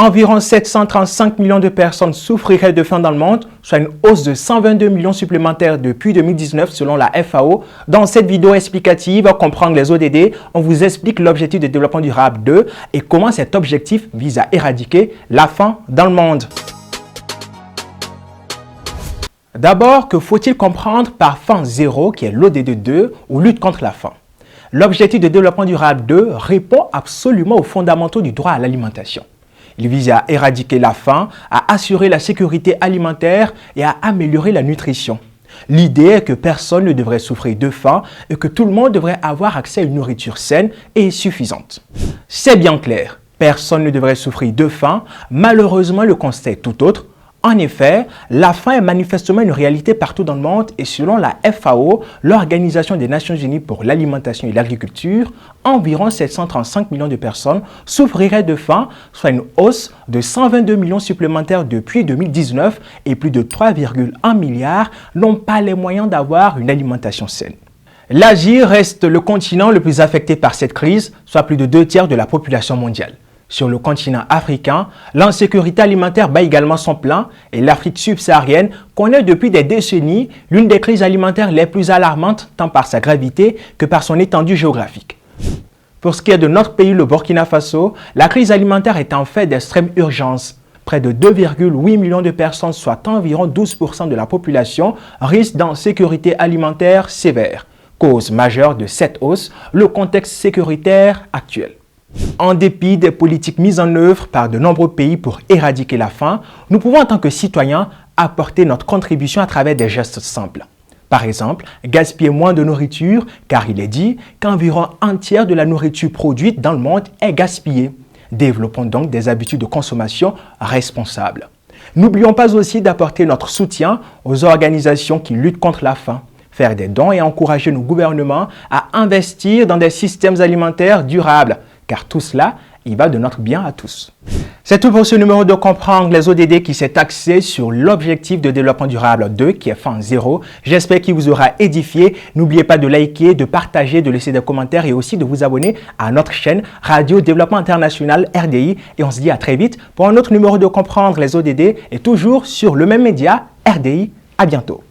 Environ 735 millions de personnes souffriraient de faim dans le monde, soit une hausse de 122 millions supplémentaires depuis 2019 selon la FAO. Dans cette vidéo explicative, comprendre les ODD, on vous explique l'objectif de développement durable 2 et comment cet objectif vise à éradiquer la faim dans le monde. D'abord, que faut-il comprendre par faim zéro qui est l'ODD 2 ou lutte contre la faim? L'objectif de développement durable 2 répond absolument aux fondamentaux du droit à l'alimentation. Il vise à éradiquer la faim, à assurer la sécurité alimentaire et à améliorer la nutrition. L'idée est que personne ne devrait souffrir de faim et que tout le monde devrait avoir accès à une nourriture saine et suffisante. C'est bien clair, personne ne devrait souffrir de faim. Malheureusement, le constat est tout autre. En effet, la faim est manifestement une réalité partout dans le monde et selon la FAO, l'Organisation des Nations Unies pour l'alimentation et l'agriculture, environ 735 millions de personnes souffriraient de faim, soit une hausse de 122 millions supplémentaires depuis 2019 et plus de 3,1 milliards n'ont pas les moyens d'avoir une alimentation saine. L'Asie reste le continent le plus affecté par cette crise, soit plus de 2/3 de la population mondiale. Sur le continent africain, l'insécurité alimentaire bat également son plein et l'Afrique subsaharienne connaît depuis des décennies l'une des crises alimentaires les plus alarmantes tant par sa gravité que par son étendue géographique. Pour ce qui est de notre pays, le Burkina Faso, la crise alimentaire est en fait d'extrême urgence. Près de 2,8 millions de personnes, soit environ 12% de la population, risquent d'insécurité alimentaire sévère. Cause majeure de cette hausse, le contexte sécuritaire actuel. En dépit des politiques mises en œuvre par de nombreux pays pour éradiquer la faim, nous pouvons en tant que citoyens apporter notre contribution à travers des gestes simples. Par exemple, gaspiller moins de nourriture, car il est dit qu'environ un tiers de la nourriture produite dans le monde est gaspillée. Développons donc des habitudes de consommation responsables. N'oublions pas aussi d'apporter notre soutien aux organisations qui luttent contre la faim. Faire des dons et encourager nos gouvernements à investir dans des systèmes alimentaires durables. Car tout cela, il va de notre bien à tous. C'est tout pour ce numéro de Comprendre les ODD qui s'est axé sur l'objectif de développement durable 2 qui est faim zéro. J'espère qu'il vous aura édifié. N'oubliez pas de liker, de partager, de laisser des commentaires et aussi de vous abonner à notre chaîne Radio Développement International RDI. Et on se dit à très vite pour un autre numéro de Comprendre les ODD et toujours sur le même média RDI. À bientôt.